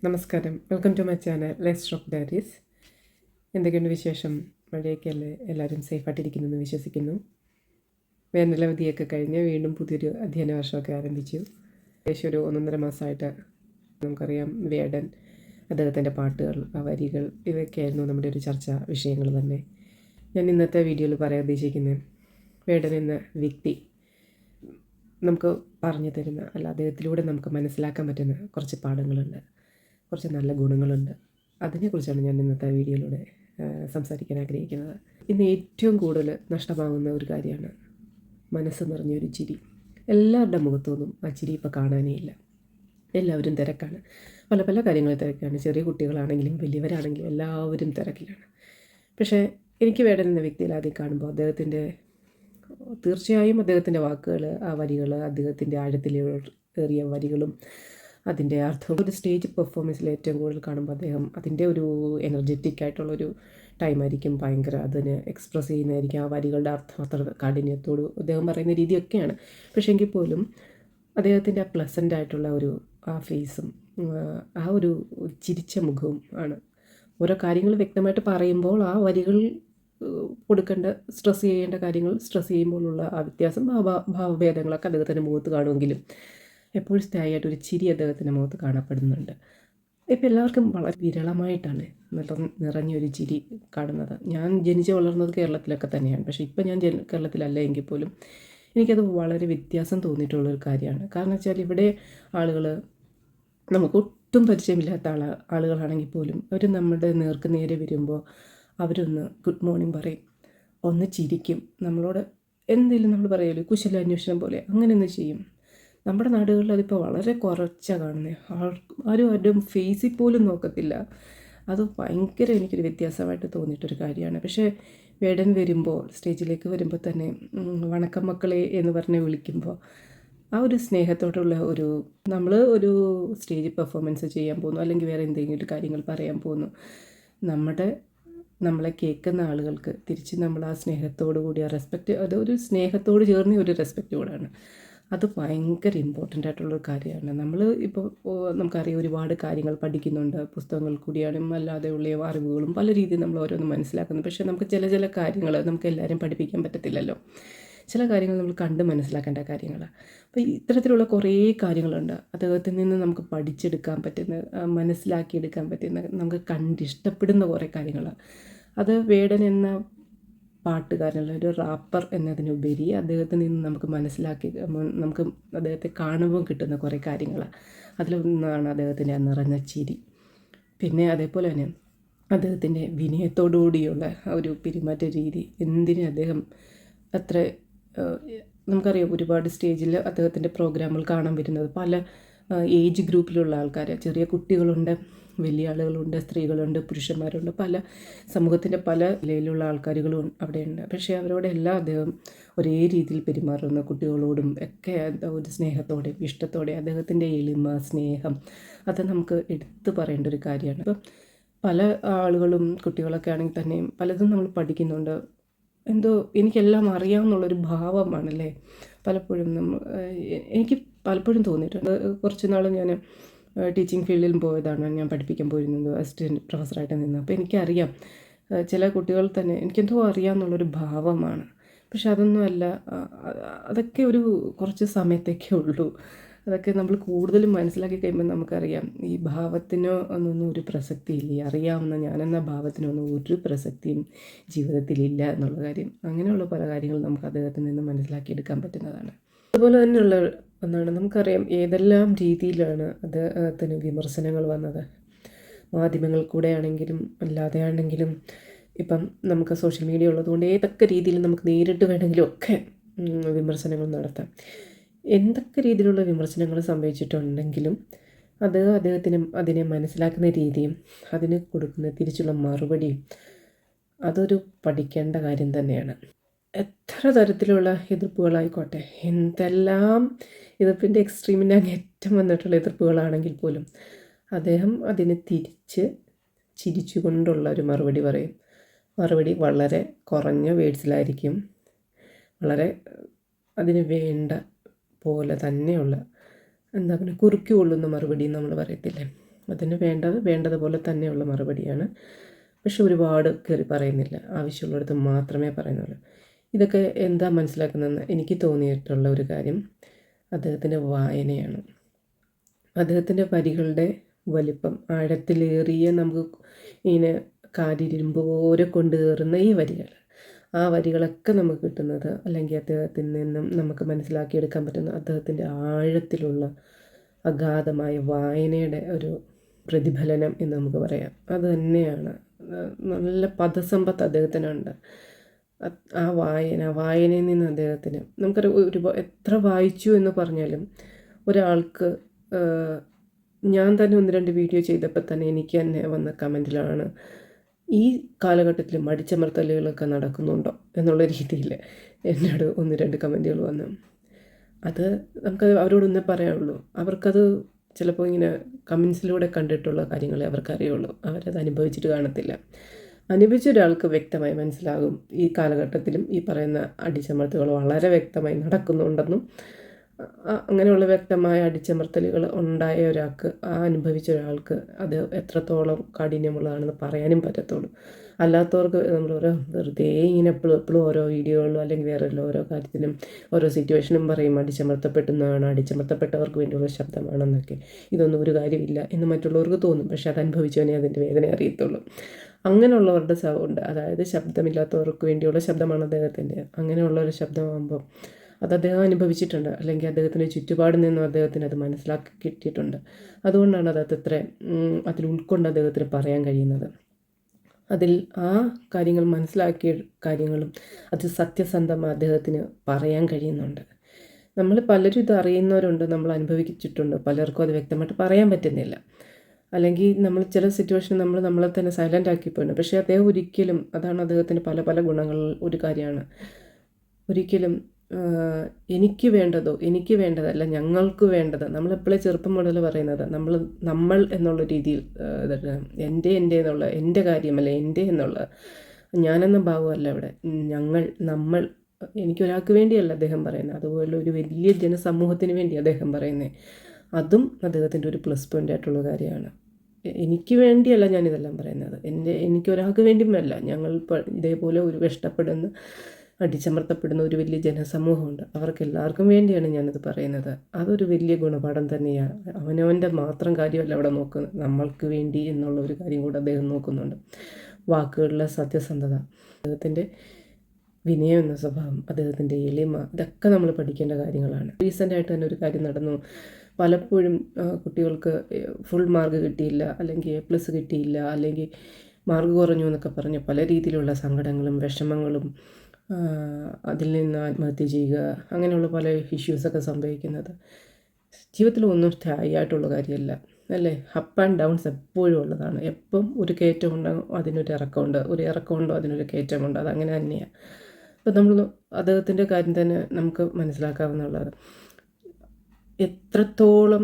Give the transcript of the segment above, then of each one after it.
നമസ്കാരം, welcome to my channel let's talk diaries. എന്തൊക്കെയുണ്ട് വിശേഷം? മഴയൊക്കെയല്ലേ, എല്ലാവരും സേഫായിട്ടിരിക്കുന്നെന്ന് വിശ്വസിക്കുന്നു. വേനലവധിയൊക്കെ കഴിഞ്ഞ് വീണ്ടും പുതിയൊരു അധ്യയന വർഷമൊക്കെ ആരംഭിച്ചു. ഏകദേശം ഒരു 1.5 മാസമായിട്ട് നമുക്കറിയാം വേടൻ, അദ്ദേഹത്തിൻ്റെ പാട്ടുകൾ, ആ വരികൾ, ഇവയൊക്കെയായിരുന്നു നമ്മുടെ ഒരു ചർച്ചാ വിഷയങ്ങൾ തന്നെ. ഞാൻ ഇന്നത്തെ വീഡിയോയിൽ പറയാൻ ഉദ്ദേശിക്കുന്നത് വേടൻ എന്ന വ്യക്തി നമുക്ക് പറഞ്ഞു തരുന്ന, അല്ല അദ്ദേഹത്തിലൂടെ നമുക്ക് മനസ്സിലാക്കാൻ പറ്റുന്ന കുറച്ച് പാഠങ്ങളുണ്ട്, കുറച്ച് നല്ല ഗുണങ്ങളുണ്ട്. അതിനെക്കുറിച്ചാണ് ഞാൻ ഇന്നത്തെ വീഡിയോയിലൂടെ സംസാരിക്കാൻ ആഗ്രഹിക്കുന്നത്. ഇന്ന് ഏറ്റവും കൂടുതൽ നഷ്ടമാകുന്ന ഒരു കാര്യമാണ് മനസ്സ് നിറഞ്ഞൊരു ചിരി. എല്ലാവരുടെ മുഖത്തൊന്നും ആ ചിരി ഇപ്പോൾ കാണാനേ ഇല്ല. എല്ലാവരും തിരക്കാണ്, പല പല കാര്യങ്ങൾ തിരക്കാണ്. ചെറിയ കുട്ടികളാണെങ്കിലും വലിയവരാണെങ്കിലും എല്ലാവരും തിരക്കിലാണ്. പക്ഷേ എനിക്ക് വേടൻ എന്ന വ്യക്തിയിൽ ആദ്യം കാണുമ്പോൾ തീർച്ചയായും അദ്ദേഹത്തിൻ്റെ വാക്കുകൾ, ആ വരികൾ, അദ്ദേഹത്തിൻ്റെ ആഴത്തിലേറിയ വരികളും അതിൻ്റെ അർത്ഥം, ഒരു സ്റ്റേജ് പെർഫോമൻസിൽ ഏറ്റവും കൂടുതൽ കാണുമ്പോൾ അതിൻ്റെ ഒരു എനർജറ്റിക് ആയിട്ടുള്ളൊരു ടൈമായിരിക്കും. ഭയങ്കര അതിന് എക്സ്പ്രസ് ചെയ്യുന്നതായിരിക്കും. ആ വരികളുടെ അർത്ഥം അത്ര കാഠിന്യത്തോട് അദ്ദേഹം പറയുന്ന രീതിയൊക്കെയാണ്. പക്ഷേ എങ്കിൽ പോലും അദ്ദേഹത്തിൻ്റെ ആ പ്ലസൻ്റ് ആയിട്ടുള്ള ആ ഫേസും ആ ഒരു ചിരിച്ച മുഖവും ആണ് ഓരോ കാര്യങ്ങൾ വ്യക്തമായിട്ട് പറയുമ്പോൾ ആ വരികൾ കൊടുക്കേണ്ട, സ്ട്രെസ് ചെയ്യേണ്ട കാര്യങ്ങൾ സ്ട്രെസ് ചെയ്യുമ്പോഴുള്ള ആ വ്യത്യാസം, ഭാവഭേദങ്ങളൊക്കെ അദ്ദേഹത്തിൻ്റെ മുഖത്ത് കാണുമെങ്കിലും എപ്പോഴും സ്ഥായിയായിട്ട് ഒരു ചിരി അദ്ദേഹത്തിൻ്റെ മുഖത്ത് കാണപ്പെടുന്നുണ്ട്. ഇപ്പോൾ എല്ലാവർക്കും വളരെ വിരളമായിട്ടാണ് നിറഞ്ഞൊരു ചിരി കാണുന്നത്. ഞാൻ ജനിച്ച് വളർന്നത് കേരളത്തിലൊക്കെ തന്നെയാണ്. പക്ഷേ ഇപ്പോൾ ഞാൻ കേരളത്തിലല്ല എങ്കിൽ പോലും എനിക്കത് വളരെ വ്യത്യാസം തോന്നിയിട്ടുള്ളൊരു കാര്യമാണ്. കാരണം വെച്ചാൽ ഇവിടെ ആളുകൾ നമുക്ക് ഒട്ടും പരിചയമില്ലാത്ത ആളുകളാണെങ്കിൽ പോലും അവർ നമ്മുടെ നേർക്ക് നേരെ വരുമ്പോൾ അവരൊന്ന് ഗുഡ് മോർണിംഗ് പറയും, ഒന്ന് ചിരിക്കും, നമ്മളോട് എന്തെങ്കിലും നമ്മൾ പറയുമല്ലോ കുശലാന്വേഷണം പോലെ അങ്ങനെ ഒന്ന് ചെയ്യും. നമ്മുടെ നാടുകളിൽ അതിപ്പോൾ വളരെ കുറച്ചാണ് കാണുന്നത്. ആരും ഫേസിൽ പോലും നോക്കത്തില്ല. അത് ഭയങ്കര എനിക്കൊരു വ്യത്യാസമായിട്ട് തോന്നിയിട്ടൊരു കാര്യമാണ്. പക്ഷേ വേടൻ വരുമ്പോൾ, സ്റ്റേജിലേക്ക് വരുമ്പോൾ തന്നെ വണക്കം മക്കളെ എന്ന് പറഞ്ഞ് വിളിക്കുമ്പോൾ ആ ഒരു സ്നേഹത്തോടുള്ള നമ്മൾ ഒരു സ്റ്റേജ് പെർഫോമൻസ് ചെയ്യാൻ പോകുന്നു, അല്ലെങ്കിൽ വേറെ എന്തെങ്കിലും കാര്യങ്ങൾ പറയാൻ പോകുന്നു, നമ്മളെ കേൾക്കുന്ന ആളുകൾക്ക് തിരിച്ച് നമ്മൾ ആ സ്നേഹത്തോടു കൂടി, ആ റെസ്പെക്റ്റ്, അതൊരു സ്നേഹത്തോട് ചേർന്ന ഒരു റെസ്പെക്റ്റ് കൂടാണ്. അത് ഭയങ്കര ഇമ്പോർട്ടൻ്റ് ആയിട്ടുള്ളൊരു കാര്യമാണ്. ഇപ്പോൾ നമുക്കറിയാം ഒരുപാട് കാര്യങ്ങൾ പഠിക്കുന്നുണ്ട്, പുസ്തകങ്ങൾ കൂടിയാണ്, അല്ലാതെയുള്ള അറിവുകളും പല രീതിയിൽ നമ്മൾ ഓരോന്ന് മനസ്സിലാക്കുന്നു. പക്ഷേ നമുക്ക് ചില കാര്യങ്ങൾ നമുക്ക് എല്ലാവരും പഠിപ്പിക്കാൻ പറ്റത്തില്ലല്ലോ. ചില കാര്യങ്ങൾ നമ്മൾ കണ്ട് മനസ്സിലാക്കേണ്ട കാര്യങ്ങളാണ്. അപ്പോൾ ഇത്തരത്തിലുള്ള കുറേ കാര്യങ്ങളുണ്ട് അദ്ദേഹത്തിൽ നിന്ന് നമുക്ക് പഠിച്ചെടുക്കാൻ പറ്റുന്ന, മനസ്സിലാക്കിയെടുക്കാൻ പറ്റുന്ന, നമുക്ക് കണ്ടിഷ്ടപ്പെടുന്ന കുറേ കാര്യങ്ങളാണ്. അത് വേടൻ എന്ന പാട്ടുകാരനുള്ള ഒരു റാപ്പർ എന്നതിനുപരി അദ്ദേഹത്തിൽ നിന്ന് നമുക്ക് അദ്ദേഹത്തെ കാണുമ്പോൾ കിട്ടുന്ന കുറേ കാര്യങ്ങളാണ്. അതിലൊന്നാണ് അദ്ദേഹത്തിൻ്റെ ആ നിറഞ്ഞ ചിരി. പിന്നെ അതേപോലെ തന്നെ അദ്ദേഹത്തിൻ്റെ വിനയത്തോടുകൂടിയുള്ള ഒരു പെരുമാറ്റ രീതി. അദ്ദേഹം അത്ര നമുക്കറിയാം ഒരുപാട് സ്റ്റേജിൽ അദ്ദേഹത്തിൻ്റെ പ്രോഗ്രാമുകൾ കാണാൻ വരുന്നത് പല ഏജ് ഗ്രൂപ്പിലുള്ള ആൾക്കാർ, ചെറിയ കുട്ടികളുണ്ട്, വലിയ ആളുകളുണ്ട്, സ്ത്രീകളുണ്ട്, പുരുഷന്മാരുണ്ട്, പല സമൂഹത്തിൻ്റെ പല നിലയിലുള്ള ആൾക്കാരുകളും അവിടെയുണ്ട്. പക്ഷേ അവരോടെല്ലാം അദ്ദേഹം ഒരേ രീതിയിൽ പെരുമാറുന്ന, കുട്ടികളോടും ഒക്കെ ഒരു സ്നേഹത്തോടെ, ഇഷ്ടത്തോടെ, അദ്ദേഹത്തിൻ്റെ എളിമ, സ്നേഹം, അത് നമുക്ക് എടുത്തു പറയേണ്ട ഒരു കാര്യമാണ്. ഇപ്പം പല ആളുകളും, കുട്ടികളൊക്കെ ആണെങ്കിൽ തന്നെയും പലതും നമ്മൾ പഠിക്കുന്നുണ്ട്. എനിക്കെല്ലാം അറിയാമെന്നുള്ളൊരു ഭാവമാണല്ലേ പലപ്പോഴും എനിക്ക് പലപ്പോഴും തോന്നിയിട്ടുണ്ട്. കുറച്ച് നാൾ ഞാൻ ടീച്ചിങ് ഫീൽഡിൽ പോയതാണ്, ഞാൻ പഠിപ്പിക്കാൻ പോയിരുന്നത്, അസിസ്റ്റൻറ്റ് പ്രൊഫസറായിട്ട് നിന്ന്. അപ്പോൾ എനിക്കറിയാം ചില കുട്ടികൾ തന്നെ എനിക്കെന്തോ അറിയാമെന്നുള്ളൊരു ഭാവമാണ്. പക്ഷെ അതൊന്നുമല്ല, അതൊക്കെ കുറച്ച് സമയത്തേക്കേ ഉള്ളൂ. അതൊക്കെ നമ്മൾ കൂടുതലും മനസ്സിലാക്കി കഴിയുമ്പോൾ നമുക്കറിയാം ഈ ഭാവത്തിനോ ഒന്നും ഒരു പ്രസക്തിയില്ല. അറിയാവുന്ന ഞാനെന്ന ഭാവത്തിനൊന്നും ഒരു പ്രസക്തിയും ജീവിതത്തിലില്ല എന്നുള്ള കാര്യം. അങ്ങനെയുള്ള പല കാര്യങ്ങളും നമുക്ക് അദ്ദേഹത്തിൽ നിന്ന് മനസ്സിലാക്കിയെടുക്കാൻ പറ്റുന്നതാണ്. അതുപോലെ തന്നെയുള്ള ഒന്നാണ്, നമുക്കറിയാം ഏതെല്ലാം രീതിയിലാണ് അദ്ദേഹത്തിന് വിമർശനങ്ങൾ വന്നത്. മാധ്യമങ്ങൾ കൂടെ ആണെങ്കിലും അല്ലാതെ ആണെങ്കിലും, ഇപ്പം നമുക്ക് സോഷ്യൽ മീഡിയ ഉള്ളതുകൊണ്ട് ഏതൊക്കെ രീതിയിൽ നമുക്ക് നേരിട്ട് വേണമെങ്കിലും ഒക്കെ വിമർശനങ്ങൾ നടത്താം. എന്തൊക്കെ രീതിയിലുള്ള വിമർശനങ്ങൾ സംഭവിച്ചിട്ടുണ്ടെങ്കിലും അദ്ദേഹത്തിന് അതിനെ മനസ്സിലാക്കുന്ന രീതിയും അതിന് കൊടുക്കുന്ന തിരിച്ചുള്ള മറുപടിയും അതൊരു പഠിക്കേണ്ട കാര്യം തന്നെയാണ്. എത്ര തരത്തിലുള്ള എതിർപ്പുകളായിക്കോട്ടെ, എന്തെല്ലാം എതിർപ്പിൻ്റെ എക്സ്ട്രീമിൻ്റെ അങ്ങേറ്റം വന്നിട്ടുള്ള എതിർപ്പുകളാണെങ്കിൽ പോലും അദ്ദേഹം അതിനെ തിരിച്ച് ചിരിച്ചുകൊണ്ടുള്ള ഒരു മറുപടി പറയും. മറുപടി വളരെ കുറഞ്ഞ വേഡ്സിലായിരിക്കും, വളരെ അതിന് വേണ്ട പോലെ തന്നെയുള്ള കുറുക്കി കൊള്ളുന്ന മറുപടി നമ്മൾ പറയത്തില്ലേ, അതിന് വേണ്ടതുപോലെ തന്നെയുള്ള മറുപടിയാണ്. പക്ഷെ ഒരുപാട് കയറി പറയുന്നില്ല, ആവശ്യമുള്ളിടത്ത് മാത്രമേ പറയുന്നുള്ളൂ. ഇതൊക്കെ എന്താ മനസ്സിലാക്കുന്നതെന്ന് എനിക്ക് തോന്നിയിട്ടുള്ള ഒരു കാര്യം അദ്ദേഹത്തിൻ്റെ വായനയാണ്. അദ്ദേഹത്തിൻ്റെ വരികളുടെ വലിപ്പം, ആഴത്തിലേറിയ നമുക്ക് ഇങ്ങനെ കാരിരുമ്പ് പോലെ കൊണ്ട് കയറുന്ന ഈ വരികൾ, ആ വരികളൊക്കെ നമുക്ക് കിട്ടുന്നത്, അല്ലെങ്കിൽ അദ്ദേഹത്തിൽ നിന്നും നമുക്ക് മനസ്സിലാക്കിയെടുക്കാൻ പറ്റുന്ന അദ്ദേഹത്തിൻ്റെ ആഴത്തിലുള്ള അഗാധമായ വായനയുടെ ഒരു പ്രതിഫലനം എന്ന് നമുക്ക് പറയാം. അത് തന്നെയാണ്. നല്ല പദസമ്പത്ത് അദ്ദേഹത്തിനുണ്ട്. ആ വായനയിൽ നിന്ന് അദ്ദേഹത്തിന് നമുക്കറിയാം, എത്ര വായിച്ചു എന്ന് പറഞ്ഞാലും ഒരാൾക്ക്, ഞാൻ തന്നെ 1-2 വീഡിയോ ചെയ്തപ്പോൾ തന്നെ എനിക്ക് തന്നെ വന്ന കമൻറ്റിലാണ്, ഈ കാലഘട്ടത്തിൽ മടിച്ചമർത്തലുകളൊക്കെ നടക്കുന്നുണ്ടോ എന്നുള്ള രീതിയിൽ എന്നോട് 1-2 കമൻറ്റുകൾ വന്നു. അത് നമുക്ക് അവരോടൊന്നേ പറയാനുള്ളൂ. അവർക്കത് ചിലപ്പോൾ ഇങ്ങനെ കമൻസിലൂടെ കണ്ടിട്ടുള്ള കാര്യങ്ങളെ അവർക്കറിയുള്ളൂ. അവരത് അനുഭവിച്ചിട്ട് കാണത്തില്ല. അനുഭവിച്ച ഒരാൾക്ക് വ്യക്തമായി മനസ്സിലാകും ഈ കാലഘട്ടത്തിലും ഈ പറയുന്ന അടിച്ചമർത്തലുകൾ വളരെ വ്യക്തമായി നടക്കുന്നുണ്ടെന്നും, അങ്ങനെയുള്ള വ്യക്തമായ അടിച്ചമർത്തലുകൾ ഉണ്ടായ ഒരാൾക്ക്, അനുഭവിച്ച ഒരാൾക്ക് അത് എത്രത്തോളം കാഠിന്യമുള്ളതാണെന്ന് പറയാനും പറ്റത്തുള്ളൂ. അല്ലാത്തവർക്ക് നമ്മൾ വെറുതെ ഇങ്ങനെ എപ്പോഴും ഓരോ വീഡിയോകളിലും അല്ലെങ്കിൽ വേറെ ഓരോ കാര്യത്തിനും ഓരോ സിറ്റുവേഷനും പറയും അടിച്ചമർത്തപ്പെടുന്നതാണ്, അടിച്ചമർത്തപ്പെട്ടവർക്ക് വേണ്ടിയുള്ള ശബ്ദമാണെന്നൊക്കെ. ഇതൊന്നും ഒരു കാര്യമില്ല എന്ന് മറ്റുള്ളവർക്ക് തോന്നും. പക്ഷെ അത് അനുഭവിച്ചവനെ അതിൻ്റെ വേദന അറിയത്തുള്ളൂ. അങ്ങനെയുള്ളവരുടെ സൗണ്ട്, അതായത് ശബ്ദമില്ലാത്തവർക്ക് വേണ്ടിയുള്ള ശബ്ദമാണ് അദ്ദേഹത്തിൻ്റെ. അങ്ങനെയുള്ള ഒരു ശബ്ദമാകുമ്പോൾ അത് അദ്ദേഹം അനുഭവിച്ചിട്ടുണ്ട്, അല്ലെങ്കിൽ അദ്ദേഹത്തിൻ്റെ ചുറ്റുപാടിൽ നിന്നും അദ്ദേഹത്തിന് അത് മനസ്സിലാക്കി കിട്ടിയിട്ടുണ്ട്. അതുകൊണ്ടാണ് അത് അതിൽ ഉൾക്കൊണ്ട് അദ്ദേഹത്തിന് പറയാൻ കഴിയുന്നത്. അതിൽ ആ കാര്യങ്ങൾ മനസ്സിലാക്കിയ കാര്യങ്ങളും അത് സത്യസന്ധമായി അദ്ദേഹത്തിന് പറയാൻ കഴിയുന്നുണ്ട്. നമ്മൾ പലരും ഇത് അറിയുന്നവരുണ്ട്, നമ്മൾ അനുഭവിച്ചിട്ടുണ്ട്, പലർക്കും അത് വ്യക്തമായിട്ട് പറയാൻ പറ്റുന്നില്ല. അല്ലെങ്കിൽ നമ്മൾ ചില സിറ്റുവേഷൻ നമ്മളെ തന്നെ സൈലൻ്റ് ആക്കിപ്പോയിട്ടുണ്ട്. പക്ഷേ അദ്ദേഹം ഒരിക്കലും, അതാണ് അദ്ദേഹത്തിൻ്റെ പല പല ഗുണങ്ങളിൽ ഒരു കാര്യമാണ്, ഒരിക്കലും എനിക്ക് വേണ്ടതല്ല, ഞങ്ങൾക്ക് വേണ്ടത്. നമ്മളെപ്പോഴും ചെറുപ്പം മുതൽ പറയുന്നത് നമ്മൾ എന്നുള്ള രീതിയിൽ, എൻ്റെ എന്നുള്ള എൻ്റെ കാര്യമല്ല, എൻ്റെ എന്നുള്ള ഞാനെന്ന ഭാവമല്ല ഇവിടെ, നമ്മൾ എനിക്കൊരാൾക്ക് വേണ്ടിയല്ല അദ്ദേഹം പറയുന്നത്, അതുപോലെ ഒരു വലിയ ജനസമൂഹത്തിന് വേണ്ടി അദ്ദേഹം പറയുന്നത്. അതും അദ്ദേഹത്തിൻ്റെ ഒരു പ്ലസ് പോയിൻ്റ് ആയിട്ടുള്ള കാര്യമാണ്. എനിക്ക് വേണ്ടിയല്ല ഞാനിതെല്ലാം പറയുന്നത്, എനിക്കൊരാൾക്ക് വേണ്ടിയുമല്ല. ഞങ്ങൾ ഇതേപോലെ ഒരു കഷ്ടപ്പെടുന്ന, അടിച്ചമർത്തപ്പെടുന്ന ഒരു വലിയ ജനസമൂഹമുണ്ട്, അവർക്കെല്ലാവർക്കും വേണ്ടിയാണ് ഞാനിത് പറയുന്നത്. അതൊരു വലിയ ഗുണപാഠം തന്നെയാണ്. അവനവൻ്റെ മാത്രം കാര്യമല്ല അവിടെ നോക്കുന്നത്, നമ്മൾക്ക് വേണ്ടി എന്നുള്ള ഒരു കാര്യം കൂടെ അദ്ദേഹം നോക്കുന്നുണ്ട്. വാക്കുകളിലെ സത്യസന്ധത, അദ്ദേഹത്തിൻ്റെ വിനയം എന്ന സ്വഭാവം, അദ്ദേഹത്തിൻ്റെ എളിമ, ഇതൊക്കെ നമ്മൾ പഠിക്കേണ്ട കാര്യങ്ങളാണ്. റീസെൻ്റായിട്ട് തന്നെ ഒരു കാര്യം നടന്നു. പലപ്പോഴും കുട്ടികൾക്ക് ഫുൾ മാർക്ക് കിട്ടിയില്ല, അല്ലെങ്കിൽ A+ കിട്ടിയില്ല, അല്ലെങ്കിൽ മാർക്ക് കുറഞ്ഞു എന്നൊക്കെ പറഞ്ഞ് പല രീതിയിലുള്ള സങ്കടങ്ങളും വിഷമങ്ങളും, അതിൽ നിന്ന് ആത്മഹത്യ ചെയ്യുക, അങ്ങനെയുള്ള പല ഇഷ്യൂസൊക്കെ സംഭവിക്കുന്നത് ജീവിതത്തിലൊന്നും സ്ഥായിയായിട്ടുള്ള കാര്യമല്ല, അല്ലേ? അപ്പ് ആൻഡ് ഡൗൺസ് എപ്പോഴും ഉള്ളതാണ്. എപ്പം ഒരു കയറ്റമുണ്ടാകും അതിനൊരു ഇറക്കമുണ്ട്, ഒരു ഇറക്കമുണ്ടോ അതിനൊരു കയറ്റമുണ്ട്, അതങ്ങനെ തന്നെയാണ്. ഇപ്പം നമ്മൾ അദ്ദേഹത്തിൻ്റെ കാര്യം തന്നെ നമുക്ക് മനസ്സിലാക്കാവുന്നുള്ളത്, എത്രത്തോളം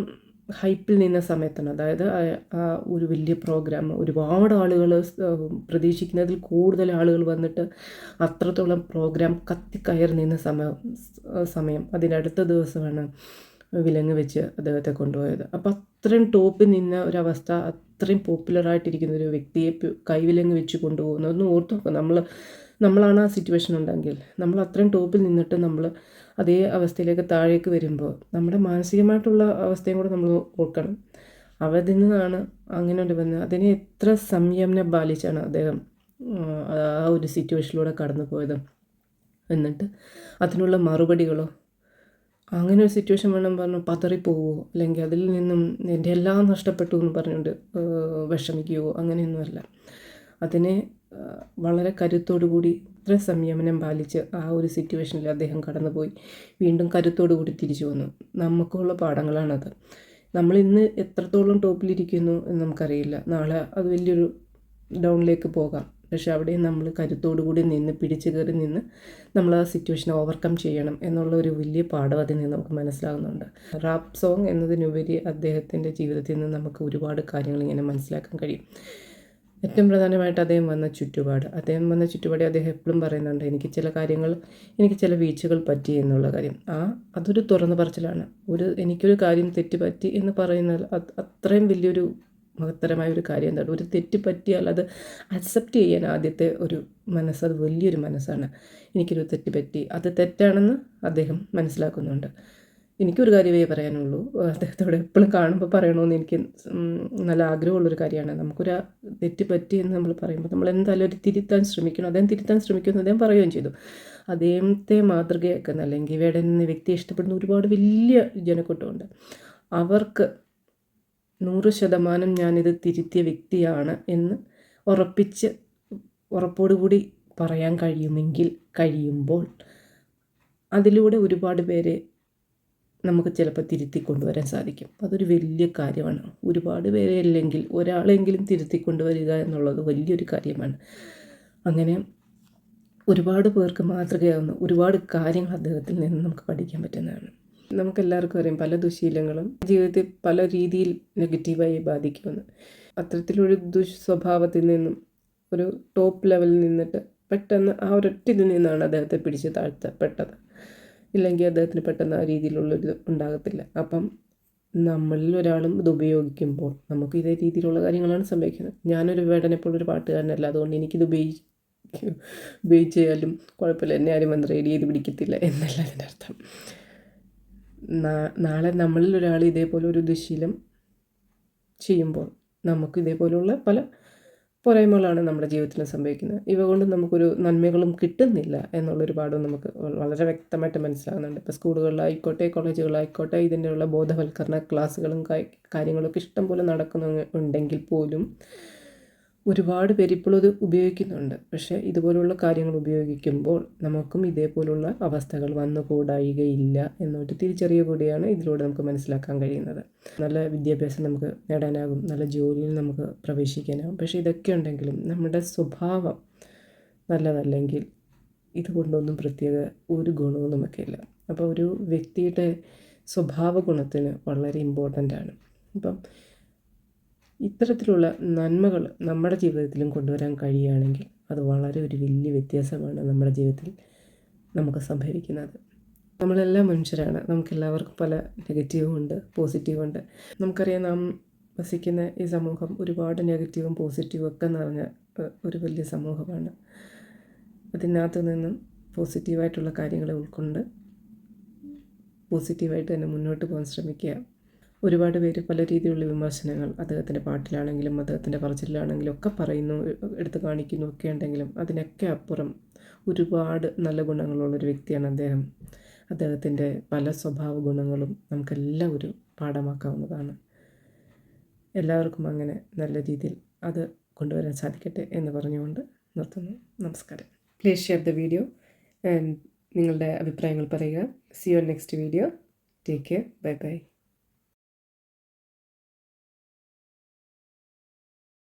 ഹൈപ്പിൽ നിന്ന സമയത്താണ്, അതായത് ആ ഒരു വലിയ പ്രോഗ്രാം, ഒരുപാട് ആളുകൾ പ്രതീക്ഷിക്കുന്നതിൽ കൂടുതൽ ആളുകൾ വന്നിട്ട് അത്രത്തോളം പ്രോഗ്രാം കത്തിക്കയറി നിന്ന സമയം അതിനടുത്ത ദിവസമാണ് വിലങ്ങ് വെച്ച് അദ്ദേഹത്തെ കൊണ്ടുപോയത്. അപ്പോൾ അത്രയും ടോപ്പിൽ നിന്ന ഒരവസ്ഥ, അത്രയും പോപ്പുലറായിട്ടിരിക്കുന്ന ഒരു വ്യക്തിയെ കൈവിലങ്ങ് വെച്ച് കൊണ്ടുപോകുന്നു. ഒന്ന് ഓർത്ത് നോക്കുക, നമ്മളാണ് ആ സിറ്റുവേഷൻ ഉണ്ടെങ്കിൽ, നമ്മൾ അത്രയും ടോപ്പിൽ നിന്നിട്ട് നമ്മൾ അതേ അവസ്ഥയിലേക്ക് താഴേക്ക് വരുമ്പോൾ നമ്മുടെ മാനസികമായിട്ടുള്ള അവസ്ഥയും കൂടെ നമ്മൾ ഓർക്കണം. അതിൽ നിന്നാണ് അങ്ങനെ ഒരു വന്നത്. അതിനെ എത്ര സംയമനം പാലിച്ചാണ് അദ്ദേഹം ആ ഒരു സിറ്റുവേഷനിലൂടെ കടന്നു പോയത്. എന്നിട്ട് അതിനുള്ള മറുപടികളോ, അങ്ങനെ ഒരു സിറ്റുവേഷൻ വേണം പറഞ്ഞു പതറിപ്പോവോ, അല്ലെങ്കിൽ അതിൽ നിന്നും എൻ്റെ എല്ലാം നഷ്ടപ്പെട്ടു എന്ന് പറഞ്ഞുകൊണ്ട് വിഷമിക്കുകയോ, അങ്ങനെയൊന്നുമല്ല. അതിനെ വളരെ കരുത്തോടു കൂടി, ഇത്ര സംയമനം പാലിച്ച് ആ ഒരു സിറ്റുവേഷനിൽ അദ്ദേഹം കടന്നുപോയി വീണ്ടും കരുത്തോടു കൂടി തിരിച്ചു വന്നു. നമുക്കുള്ള പാഠങ്ങളാണത്. നമ്മളിന്ന് എത്രത്തോളം ടോപ്പിലിരിക്കുന്നു എന്ന് നമുക്കറിയില്ല, നാളെ അത് വലിയൊരു ഡൗണിലേക്ക് പോകാം. പക്ഷെ അവിടെ നമ്മൾ കരുത്തോടു കൂടി നിന്ന്, പിടിച്ചു കയറി നിന്ന് നമ്മൾ ആ സിറ്റുവേഷനെ ഓവർകം ചെയ്യണം എന്നുള്ള ഒരു വലിയ പാഠം അതിൽ നിന്ന് നമുക്ക് മനസ്സിലാകുന്നുണ്ട്. റാപ്പ് സോങ് എന്നതിനുപരി അദ്ദേഹത്തിൻ്റെ ജീവിതത്തിൽ നിന്ന് നമുക്ക് ഒരുപാട് കാര്യങ്ങൾ ഇങ്ങനെ മനസ്സിലാക്കാൻ കഴിയും. ഏറ്റവും പ്രധാനമായിട്ട് അദ്ദേഹം വന്ന ചുറ്റുപാട് അദ്ദേഹം എപ്പോഴും പറയുന്നുണ്ട്, എനിക്ക് ചില വീഴ്ചകൾ പറ്റി എന്നുള്ള കാര്യം. അതൊരു തുറന്നു പറച്ചിലാണ്. എനിക്കൊരു കാര്യം തെറ്റുപറ്റി എന്ന് പറയുന്നത് അത്രയും വലിയൊരു മഹത്തരമായ ഒരു കാര്യം എന്താണ്, ഒരു തെറ്റ് പറ്റിയാൽ അത് അക്സെപ്റ്റ് ചെയ്യാൻ ആദ്യത്തെ ഒരു മനസ്സ്, അത് വലിയൊരു മനസ്സാണ്. എനിക്കൊരു തെറ്റ് പറ്റി, അത് തെറ്റാണെന്ന് അദ്ദേഹം മനസ്സിലാക്കുന്നുണ്ട്. എനിക്കൊരു കാര്യമേ പറയാനുള്ളൂ, അദ്ദേഹത്തോട് എപ്പോഴും കാണുമ്പോൾ പറയണമെന്ന് എനിക്ക് നല്ല ആഗ്രഹമുള്ളൊരു കാര്യമാണ്. നമുക്കൊരു തെറ്റ് പറ്റി എന്ന് നമ്മൾ പറയുമ്പോൾ നമ്മൾ എന്തായാലും ഒരു തിരുത്താൻ ശ്രമിക്കണം. അദ്ദേഹം തിരുത്താൻ ശ്രമിക്കുമെന്ന് അദ്ദേഹം പറയുകയും ചെയ്തു. അദ്ദേഹത്തെ മാതൃകയാക്കുന്ന അല്ലെങ്കിൽ വേടൻ എന്ന വ്യക്തിയെ ഇഷ്ടപ്പെടുന്ന ഒരുപാട് വലിയ ജനക്കൂട്ടമുണ്ട്. അവർക്ക് 100% ഞാനിത് തിരുത്തിയ വ്യക്തിയാണ് എന്ന് ഉറപ്പോടുകൂടി പറയാൻ കഴിയുമ്പോൾ അതിലൂടെ ഒരുപാട് പേരെ നമുക്ക് ചിലപ്പോൾ തിരുത്തി കൊണ്ടുവരാൻ സാധിക്കും. അതൊരു വലിയ കാര്യമാണ്. ഒരുപാട് പേരെ അല്ലെങ്കിൽ ഒരാളെങ്കിലും തിരുത്തി കൊണ്ടുവരിക എന്നുള്ളത് വലിയൊരു കാര്യമാണ്. അങ്ങനെ ഒരുപാട് പേർക്ക് മാതൃകയാവുന്ന ഒരുപാട് കാര്യങ്ങൾ അദ്ദേഹത്തിൽ നിന്ന് നമുക്ക് പഠിക്കാൻ പറ്റുന്നതാണ്. നമുക്കെല്ലാവർക്കും അറിയാം, പല ദുശീലങ്ങളും ജീവിതത്തിൽ പല രീതിയിൽ നെഗറ്റീവായി ബാധിക്കുമെന്ന്. അത്തരത്തിലൊരു ദുസ്വഭാവത്തിൽ നിന്നും ഒരു ടോപ്പ് ലെവലിൽ നിന്നിട്ട് പെട്ടെന്ന് ആ ഒരൊറ്റ ഇതിൽ നിന്നാണ് അദ്ദേഹത്തെ പിടിച്ച് താഴ്ത്തപ്പെട്ടത്. ഇല്ലെങ്കിൽ അദ്ദേഹത്തിന് പെട്ടെന്ന് ആ രീതിയിലുള്ളൊരു ഉണ്ടാകത്തില്ല. അപ്പം നമ്മളിൽ ഒരാളും ഇത് ഉപയോഗിക്കുമ്പോൾ നമുക്ക് ഇതേ രീതിയിലുള്ള കാര്യങ്ങളാണ് സംഭവിക്കുന്നത്. ഞാനൊരു വേടനെപ്പോലൊരു പാട്ടുകാരനല്ല, അതുകൊണ്ട് എനിക്കിത് ഉപയോഗിച്ചാലും കുഴപ്പമില്ല, എന്നെ ആരും വന്ന് റേഡിയോ ചെയ്ത് പിടിക്കത്തില്ല എന്നല്ല അതിൻ്റെ അർത്ഥം. നാളെ നമ്മളിൽ ഒരാൾ ഇതേപോലെ ഒരു ദുശീലം ചെയ്യുമ്പോൾ നമുക്ക് ഇതേപോലെയുള്ള പല പോരായ്മകളാണ് നമ്മുടെ ജീവിതത്തിൽ സംഭവിക്കുന്നത്. ഇവ കൊണ്ട് നമുക്കൊരു നന്മകളും കിട്ടുന്നില്ല എന്നുള്ളൊരു പാഠം നമുക്ക് വളരെ വ്യക്തമായിട്ട് മനസ്സിലാകുന്നുണ്ട്. ഇപ്പോൾ സ്കൂളുകളിലായിക്കോട്ടെ, കോളേജുകളായിക്കോട്ടെ, ഇതിൻ്റെയുള്ള ബോധവൽക്കരണ ക്ലാസ്സുകളും കാര്യങ്ങളൊക്കെ ഇഷ്ടം പോലെ നടക്കുന്നുണ്ടെങ്കിൽ പോലും ഒരുപാട് പേര് ഇപ്പോഴും ഇത് ഉപയോഗിക്കുന്നുണ്ട്. പക്ഷേ ഇതുപോലുള്ള കാര്യങ്ങൾ ഉപയോഗിക്കുമ്പോൾ നമുക്കും ഇതേപോലുള്ള അവസ്ഥകൾ വന്നുകൂടായികയില്ല എന്നൊരു തിരിച്ചറിയ കൂടിയാണ് ഇതിലൂടെ നമുക്ക് മനസ്സിലാക്കാൻ കഴിയുന്നത്. നല്ല വിദ്യാഭ്യാസം നമുക്ക് നേടാനാകും, നല്ല ജോലിയിൽ നമുക്ക് പ്രവേശിക്കാനാകും. പക്ഷേ ഇതൊക്കെ ഉണ്ടെങ്കിലും നമ്മുടെ സ്വഭാവം നല്ലതല്ലെങ്കിൽ ഇതുകൊണ്ടൊന്നും പ്രത്യേക ഒരു ഗുണവും നമുക്കില്ല. അപ്പോൾ ഒരു വ്യക്തിയുടെ സ്വഭാവ ഗുണത്തിന് വളരെ ഇമ്പോർട്ടൻ്റാണ്. അപ്പം ഇത്തരത്തിലുള്ള നന്മകൾ നമ്മുടെ ജീവിതത്തിലും കൊണ്ടുവരാൻ കഴിയുകയാണെങ്കിൽ അത് വളരെ ഒരു വലിയ വ്യത്യാസമാണ് നമ്മുടെ ജീവിതത്തിൽ നമുക്ക് സംഭവിക്കുന്നത്. നമ്മളെല്ലാം മനുഷ്യരാണ്, നമുക്കെല്ലാവർക്കും പല നെഗറ്റീവും ഉണ്ട്, പോസിറ്റീവും ഉണ്ട്. നമുക്കറിയാം, നാം വസിക്കുന്ന ഈ സമൂഹം ഒരുപാട് നെഗറ്റീവും പോസിറ്റീവും ഒക്കെ നിറഞ്ഞ ഒരു വലിയ സമൂഹമാണ്. അതിനകത്ത് നിന്നും പോസിറ്റീവായിട്ടുള്ള കാര്യങ്ങളെ ഉൾക്കൊണ്ട് പോസിറ്റീവായിട്ട് തന്നെ മുന്നോട്ട് പോകാൻ ശ്രമിക്കുക. ഒരുപാട് പേര് പല രീതിയിലുള്ള വിമർശനങ്ങൾ അദ്ദേഹത്തിൻ്റെ പാട്ടിലാണെങ്കിലും അദ്ദേഹത്തിൻ്റെ പറച്ചിലാണെങ്കിലും ഒക്കെ പറയുന്നു, എടുത്തു കാണിക്കുന്നു ഒക്കെ ഉണ്ടെങ്കിലും അതിനൊക്കെ അപ്പുറം ഒരുപാട് നല്ല ഗുണങ്ങളുള്ളൊരു വ്യക്തിയാണ് അദ്ദേഹം. അദ്ദേഹത്തിൻ്റെ പല സ്വഭാവ ഗുണങ്ങളും നമുക്കെല്ലാം ഒരു പാഠമാക്കാവുന്നതാണ്. എല്ലാവർക്കും അങ്ങനെ നല്ല രീതിയിൽ അത് കൊണ്ടുവരാൻ സാധിക്കട്ടെ എന്ന് പറഞ്ഞുകൊണ്ട് നിർത്തുന്നു. നമസ്കാരം. Please share the video and നിങ്ങളുടെ അഭിപ്രായങ്ങൾ പറയുക. See you next video. Take care. Bye by.